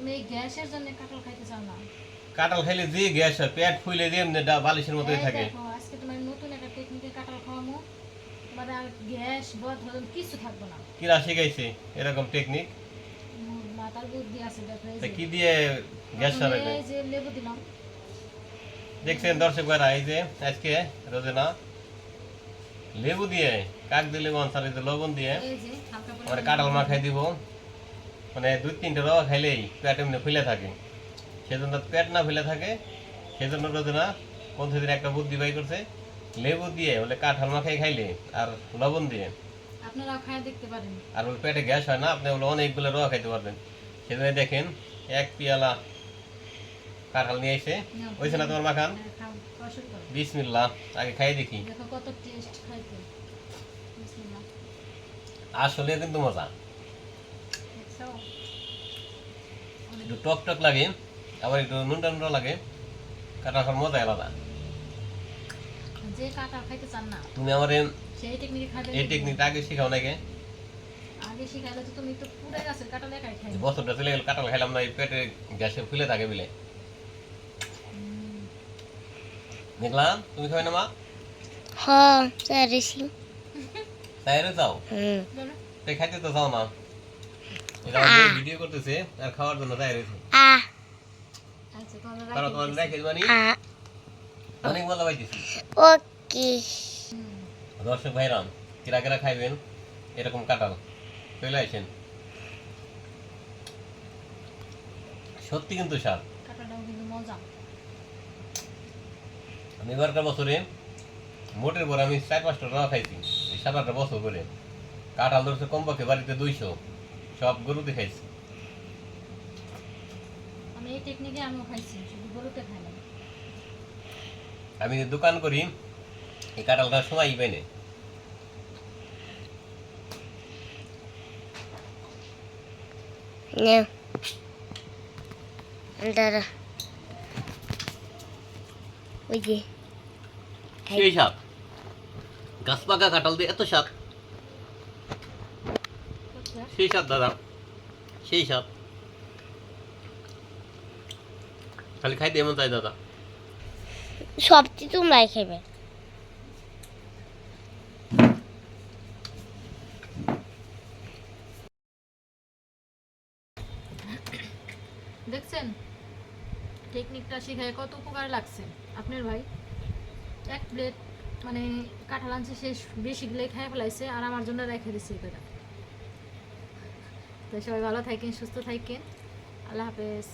তুমি এই গ্যাসের জন্য কাঁঠাল খাইতে চাও না? কাঁঠাল খাইলে যে গ্যাস হয়, পেট ফুলে দিয়ে এমনি বালিশের মতোই থাকে। দেখো আজকে তোমার নতুন একটা টেকনিকে কাঁঠাল খাওয়ামু, তোমার আর গ্যাস বদহজম কিছু থাকবে না। কিরা শিখাইছে এরকম টেকনিক? মাথার বুদ্ধি আছে, দেখো এই তা যে কি দিয়ে গ্যাস সারাইবে? এই যে লেবু দিলাম। দেখছেন দর্শক ভাইরা, এই যে আজকে রোজনা লেবু দিয়ে, কাক দিয়ে লেবু আনসার, এই যে লবণ দিয়ে এই যে হালকা করে মানে কাঁঠাল মাখাই দিব। মানে 2-3টে রওয়া খাইলেই পেট এমনি ফুলে থাকে। সেজন্য পেট না ফুলে থাকে, সেজন্য রোজনা কোন সেদিন একটা বুদ্ধি বাই করছে, লেবু দিয়ে বলে কাঁঠাল মাখাই খাইলে আর লবণ দিয়ে, আপনারাও খায় দেখতে পারেন। আর ওই পেটে গ্যাস হয় না, আপনি বলে অনেকগুলো রওয়া খাইতে পারবেন। সেজন্য দেখেন এক পেয়ালা কাঁঠাল নিয়ে এসে নাও, ওইছে না তোমার মাখান। হ্যাঁ, খাও, খাওয়া শুরু করো। বিসমিল্লাহ, আগে খাই দেখি। দেখো কত টেস্ট খাইতে। বিসমিল্লাহ। আসলে কিন্তু মজা, দেখছো? একটু টক টক লাগে, আবার একটু নুনটা নুনটা লাগে। কাঁঠাল খাওয়ার মজা আলাদা। যে কাঁঠাল খাইতে চান না তুমি আমার সেই টেকনিকে খাবেন। এই টেকনিকটা আগে শিখাও নাকি? আগে শিখাইলে তো তুমি তো পুরো গাছের কাঁঠাল একাই খাই। বছরটা চলে গেল কাঁঠাল খাইলাম না, এই পেটে গ্যাসে ফুলে থাকে বলে। দেখলাম তুমি খাবে না মা? হ্যাঁ চাইছি। তাই চাও? তাই খাইতে তো চাও না। এটা আমাদের ভিডিও করতেছে আর খাওয়ার জন্য তাই রয়েছে। আচ্ছা তারা তোমার রেখে দিবানি, অনেক মজা পাইতেছি। ওকে দর্শক ভাইরাম, কিরা কিরা খাইবেন এরকম কাঁঠাল, চলে আসেন। সত্যি কিন্তু স্বাদ। কাঁঠালটাও কিন্তু মজা। আমি এবারটা বছরে মোটের পর আমি 4-5টা রওয়া খাইছি, এই 7-8 বছর করে। কাঁঠাল ধরছে কমপক্ষে বাড়িতে 200, সব গরুতে খাইছি। আমি এই টেকনিকে আমিও খাইছি, শুধু গরুতে খাই না। আমি যে দোকান করি, এই কাঁঠালটা সময়ই পাই না। নে দাঁড়া ওই যে সেই স্বাদ, গাছ পাকা কাঁঠাল দিয়ে এত স্বাদ, সেই স্বাদ দাদা, সেই স্বাদ। খালি খাইতে এমন চাই দাদা। সবটি তোমরাই খাবে। দেখছেন টেকনিকটা শিখায় কত উপকার লাগছে আপনার ভাই। এক প্লেট মানে কাঁঠাল আনছে, শেষ বেশিগুলোই খেয়ে ফেলাইছে আর আমার জন্য রেখে দিচ্ছে এটা। তো সবাই ভালো থাকেন, সুস্থ থাকেন, আল্লাহ হাফেজ।